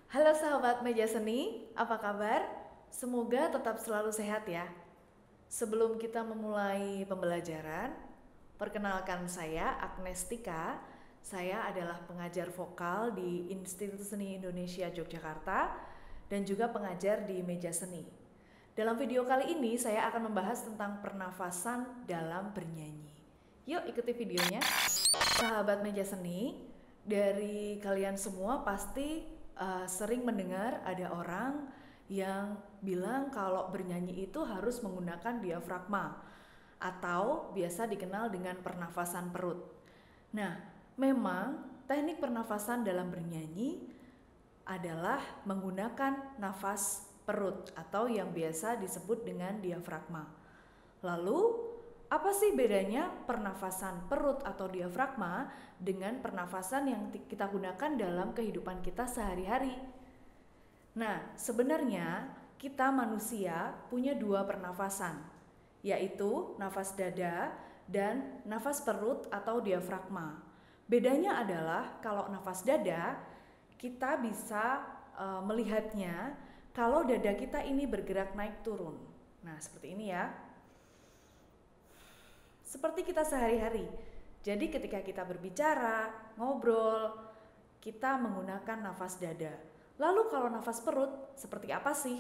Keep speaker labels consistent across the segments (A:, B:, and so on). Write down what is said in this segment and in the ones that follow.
A: Halo sahabat Meja Seni, apa kabar? Semoga tetap selalu sehat ya. Sebelum kita memulai pembelajaran, perkenalkan saya Agnes Tika. Saya adalah pengajar vokal di Institut Seni Indonesia Yogyakarta dan juga pengajar di Meja Seni. Dalam video kali ini saya akan membahas tentang pernafasan dalam bernyanyi. Yuk ikuti videonya. Sahabat Meja Seni, dari kalian semua pasti sering mendengar ada orang yang bilang kalau bernyanyi itu harus menggunakan diafragma atau biasa dikenal dengan pernafasan perut. Nah, memang teknik pernafasan dalam bernyanyi adalah menggunakan nafas perut atau yang biasa disebut dengan diafragma. Lalu, apa sih bedanya pernafasan perut atau diafragma dengan pernafasan yang kita gunakan dalam kehidupan kita sehari-hari? Nah, sebenarnya kita manusia punya dua pernafasan, yaitu nafas dada dan nafas perut atau diafragma. Bedanya adalah kalau nafas dada, kita bisa melihatnya kalau dada kita ini bergerak naik turun. Nah, seperti ini ya. Seperti kita sehari-hari. Jadi ketika kita berbicara, ngobrol, kita menggunakan nafas dada. Lalu kalau nafas perut, seperti apa sih?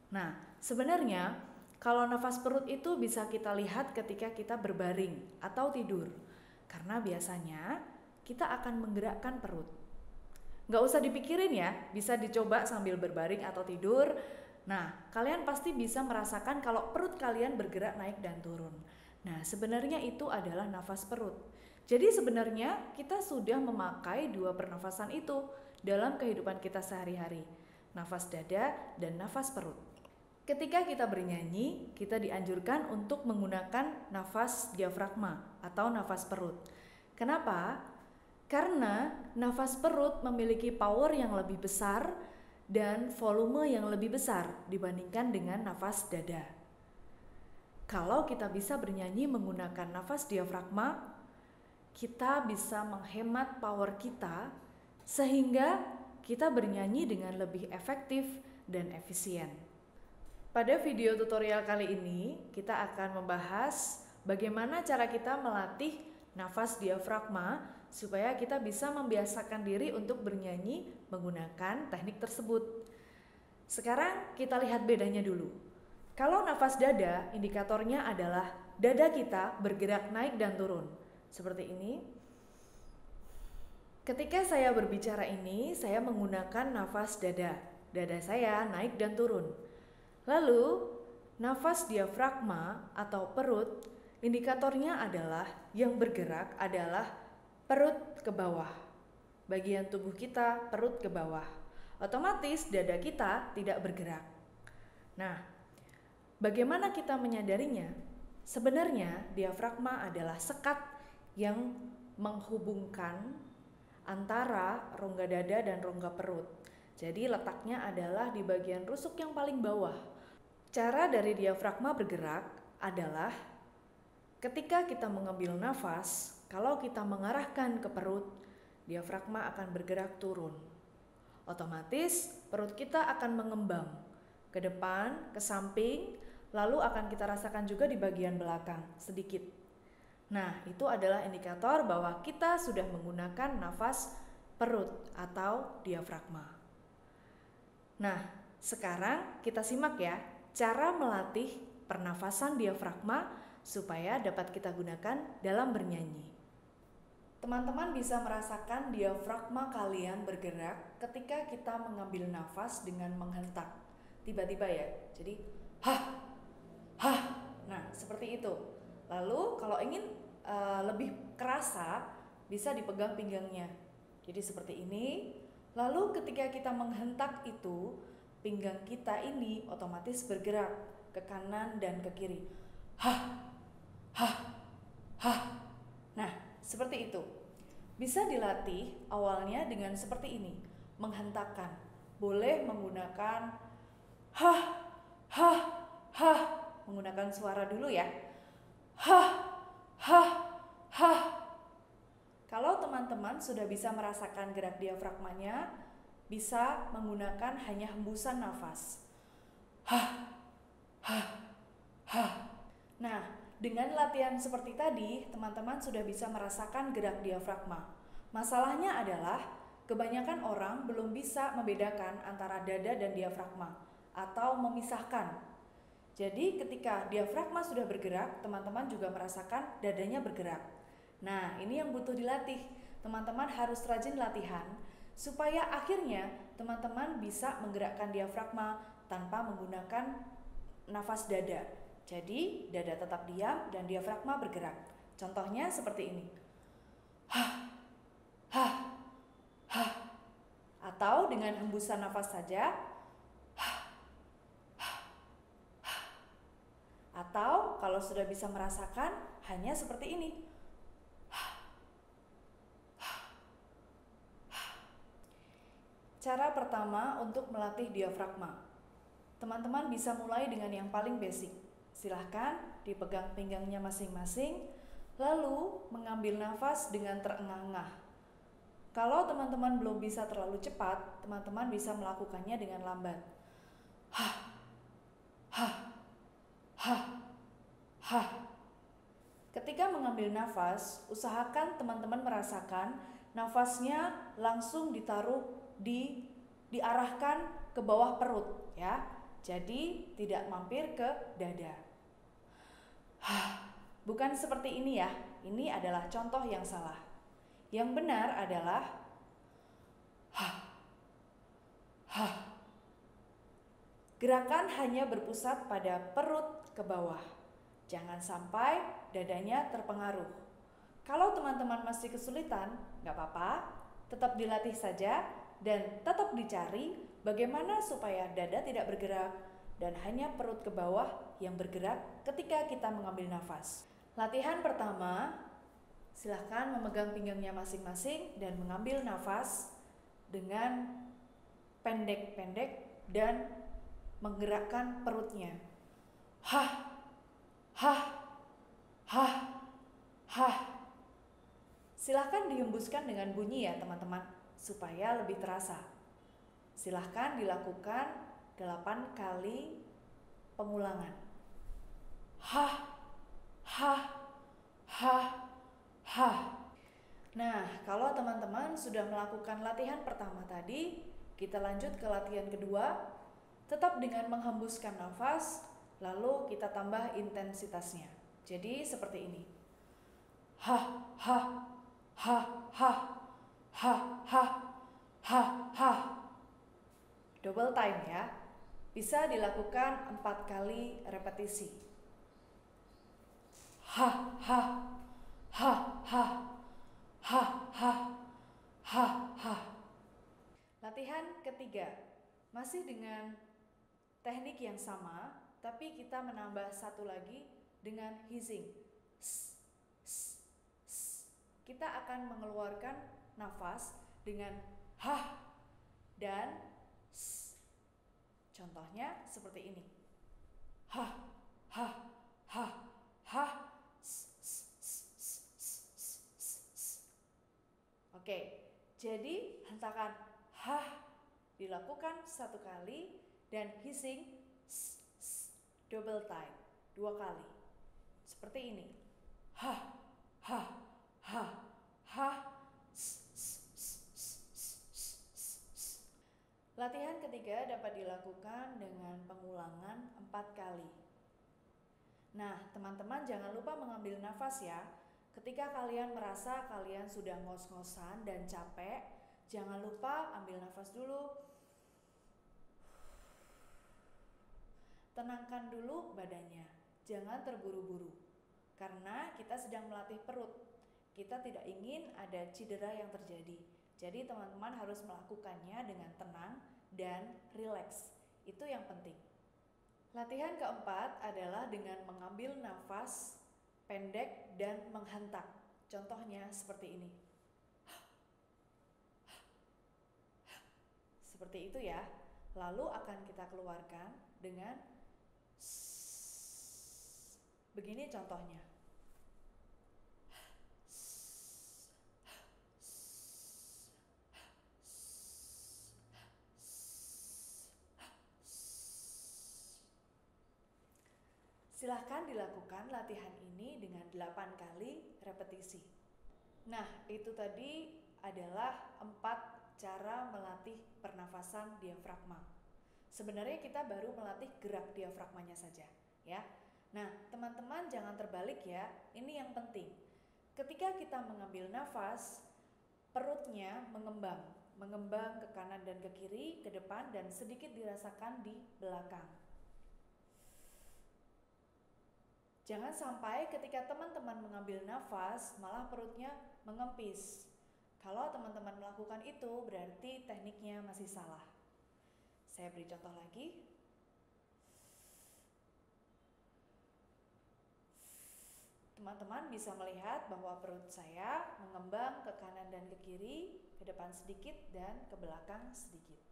A: Nah, sebenarnya kalau nafas perut itu bisa kita lihat ketika kita berbaring atau tidur. Karena biasanya kita akan menggerakkan perut. Nggak usah dipikirin ya, bisa dicoba sambil berbaring atau tidur. Nah, kalian pasti bisa merasakan kalau perut kalian bergerak naik dan turun. Nah, sebenarnya itu adalah nafas perut. Jadi sebenarnya kita sudah memakai dua pernafasan itu dalam kehidupan kita sehari-hari. Nafas dada dan nafas perut. Ketika kita bernyanyi, kita dianjurkan untuk menggunakan nafas diafragma atau nafas perut. Kenapa? Karena nafas perut memiliki power yang lebih besar dan volume yang lebih besar dibandingkan dengan nafas dada. Kalau kita bisa bernyanyi menggunakan nafas diafragma, kita bisa menghemat power kita sehingga kita bernyanyi dengan lebih efektif dan efisien. Pada video tutorial kali ini, kita akan membahas bagaimana cara kita melatih nafas diafragma supaya kita bisa membiasakan diri untuk bernyanyi menggunakan teknik tersebut. Sekarang kita lihat bedanya dulu. Kalau nafas dada, indikatornya adalah dada kita bergerak naik dan turun. Seperti ini. Ketika saya berbicara ini, saya menggunakan nafas dada. Dada saya naik dan turun. Lalu, nafas diafragma atau perut, indikatornya adalah yang bergerak adalah perut ke bawah. Bagian tubuh kita perut ke bawah. Otomatis dada kita tidak bergerak. Nah, bagaimana kita menyadarinya? Sebenarnya diafragma adalah sekat yang menghubungkan antara rongga dada dan rongga perut. Jadi letaknya adalah di bagian rusuk yang paling bawah. Cara dari diafragma bergerak adalah ketika kita mengambil nafas, kalau kita mengarahkan ke perut, diafragma akan bergerak turun. Otomatis perut kita akan mengembang ke depan, ke samping, lalu akan kita rasakan juga di bagian belakang sedikit. Nah, itu adalah indikator bahwa kita sudah menggunakan nafas perut atau diafragma. Nah, sekarang kita simak ya cara melatih pernafasan diafragma supaya dapat kita gunakan dalam bernyanyi. Teman-teman bisa merasakan diafragma kalian bergerak ketika kita mengambil nafas dengan menghentak. Tiba-tiba ya, jadi hah, hah. Nah, seperti itu. Lalu kalau ingin lebih kerasa, bisa dipegang pinggangnya. Jadi seperti ini. Lalu ketika kita menghentak itu, pinggang kita ini otomatis bergerak ke kanan dan ke kiri. Hah, hah, hah. Nah, seperti itu. Bisa dilatih awalnya dengan seperti ini, menghentakkan. Boleh menggunakan hah, hah, hah. Menggunakan suara dulu ya. Hah, hah, hah. Kalau teman-teman sudah bisa merasakan gerak diafragmanya, bisa menggunakan hanya hembusan nafas. Hah, hah, hah. Nah, dengan latihan seperti tadi, teman-teman sudah bisa merasakan gerak diafragma. Masalahnya adalah kebanyakan orang belum bisa membedakan antara dada dan diafragma atau memisahkan. Jadi ketika diafragma sudah bergerak, teman-teman juga merasakan dadanya bergerak. Nah, ini yang butuh dilatih. Teman-teman harus rajin latihan supaya akhirnya teman-teman bisa menggerakkan diafragma tanpa menggunakan nafas dada. Jadi dada tetap diam dan diafragma bergerak. Contohnya seperti ini. Hah, hah, hah. Atau dengan hembusan nafas saja. Hah, hah, hah. Atau kalau sudah bisa merasakan, hanya seperti ini. Cara pertama untuk melatih diafragma. Teman-teman bisa mulai dengan yang paling basic. Silahkan dipegang pinggangnya masing-masing, lalu mengambil nafas dengan terengah-engah. Kalau teman-teman belum bisa terlalu cepat, teman-teman bisa melakukannya dengan lambat. Hah, hah, hah, hah. Ketika mengambil nafas, usahakan teman-teman merasakan nafasnya langsung diarahkan ke bawah perut ya. Jadi tidak mampir ke dada. Bukan seperti ini ya. Ini adalah contoh yang salah. Yang benar adalah gerakan hanya berpusat pada perut ke bawah. Jangan sampai dadanya terpengaruh. Kalau teman-teman masih kesulitan, nggak apa-apa, tetap dilatih saja dan tetap dicari bagaimana supaya dada tidak bergerak dan hanya perut ke bawah yang bergerak ketika kita mengambil nafas. Latihan pertama, silahkan memegang pinggangnya masing-masing dan mengambil nafas dengan pendek-pendek dan menggerakkan perutnya. Hah, hah, hah, hah. Silahkan dihembuskan dengan bunyi ya teman-teman, supaya lebih terasa. Silahkan dilakukan 8 kali pengulangan. Hah, hah, hah, hah. Nah, kalau teman-teman sudah melakukan latihan pertama tadi, kita lanjut ke latihan kedua. Tetap dengan menghembuskan nafas, lalu kita tambah intensitasnya. Jadi seperti ini. Hah, hah, hah, hah, hah, hah, hah, hah. Double time ya. Bisa dilakukan 4 kali repetisi. Hah, hah, hah, hah, hah, hah, hah, hah. Latihan ketiga. Masih dengan teknik yang sama, tapi kita menambah satu lagi dengan hissing. Kita akan mengeluarkan nafas dengan hah dan s. Contohnya seperti ini. Hah, hah, hah, hah. Oke, jadi hentakan hah dilakukan 1 kali dan hissing double time 2 kali. Seperti ini. Hah, hah, hah, hah. Latihan ketiga dapat dilakukan dengan pengulangan 4 kali. Nah, teman-teman jangan lupa mengambil nafas ya. Ketika kalian merasa kalian sudah ngos-ngosan dan capek, jangan lupa ambil nafas dulu. Tenangkan dulu badannya, jangan terburu-buru. Karena kita sedang melatih perut, kita tidak ingin ada cedera yang terjadi. Jadi teman-teman harus melakukannya dengan tenang dan rileks. Itu yang penting. Latihan keempat adalah dengan mengambil nafas pendek dan menghentak. Contohnya seperti ini. Seperti itu ya. Lalu akan kita keluarkan dengan begini contohnya. Silahkan dilakukan latihan ini dengan 8 kali repetisi. Nah, itu tadi adalah 4 cara melatih pernafasan diafragma. Sebenarnya kita baru melatih gerak diafragmanya saja, ya. Nah, teman-teman jangan terbalik ya. Ini yang penting. Ketika kita mengambil nafas, perutnya mengembang ke kanan dan ke kiri, ke depan dan sedikit dirasakan di belakang. Jangan sampai ketika teman-teman mengambil nafas, malah perutnya mengempis. Kalau teman-teman melakukan itu, berarti tekniknya masih salah. Saya beri contoh lagi. Teman-teman bisa melihat bahwa perut saya mengembang ke kanan dan ke kiri, ke depan sedikit dan ke belakang sedikit.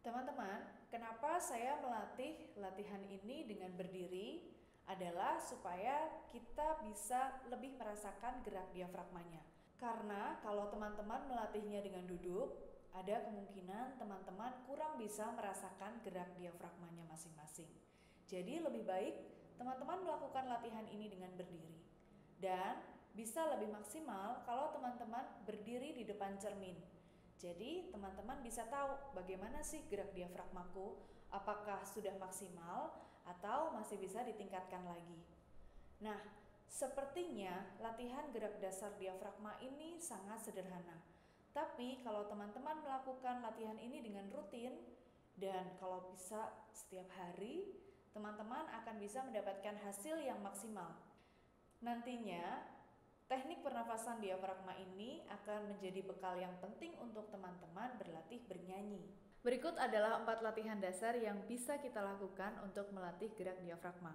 A: Teman-teman, kenapa saya melatih latihan ini dengan berdiri? Adalah supaya kita bisa lebih merasakan gerak diafragmanya. Karena kalau teman-teman melatihnya dengan duduk, ada kemungkinan teman-teman kurang bisa merasakan gerak diafragmanya masing-masing. Jadi lebih baik teman-teman melakukan latihan ini dengan berdiri. Dan bisa lebih maksimal kalau teman-teman berdiri di depan cermin. Jadi teman-teman bisa tahu bagaimana sih gerak diafragmaku, apakah sudah maksimal atau masih bisa ditingkatkan lagi. Nah, sepertinya latihan gerak dasar diafragma ini sangat sederhana. Tapi kalau teman-teman melakukan latihan ini dengan rutin dan kalau bisa setiap hari, teman-teman akan bisa mendapatkan hasil yang maksimal. Nantinya, teknik pernafasan diafragma ini akan menjadi bekal yang penting untuk teman-teman berlatih bernyanyi. Berikut adalah 4 latihan dasar yang bisa kita lakukan untuk melatih gerak diafragma.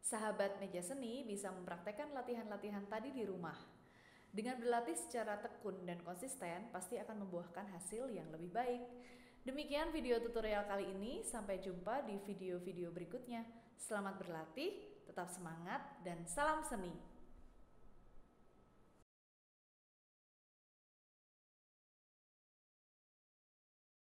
A: Sahabat meja seni bisa mempraktekkan latihan-latihan tadi di rumah. Dengan berlatih secara tekun dan konsisten, pasti akan membuahkan hasil yang lebih baik. Demikian video tutorial kali ini, sampai jumpa di video-video berikutnya. Selamat berlatih, tetap semangat, dan salam seni!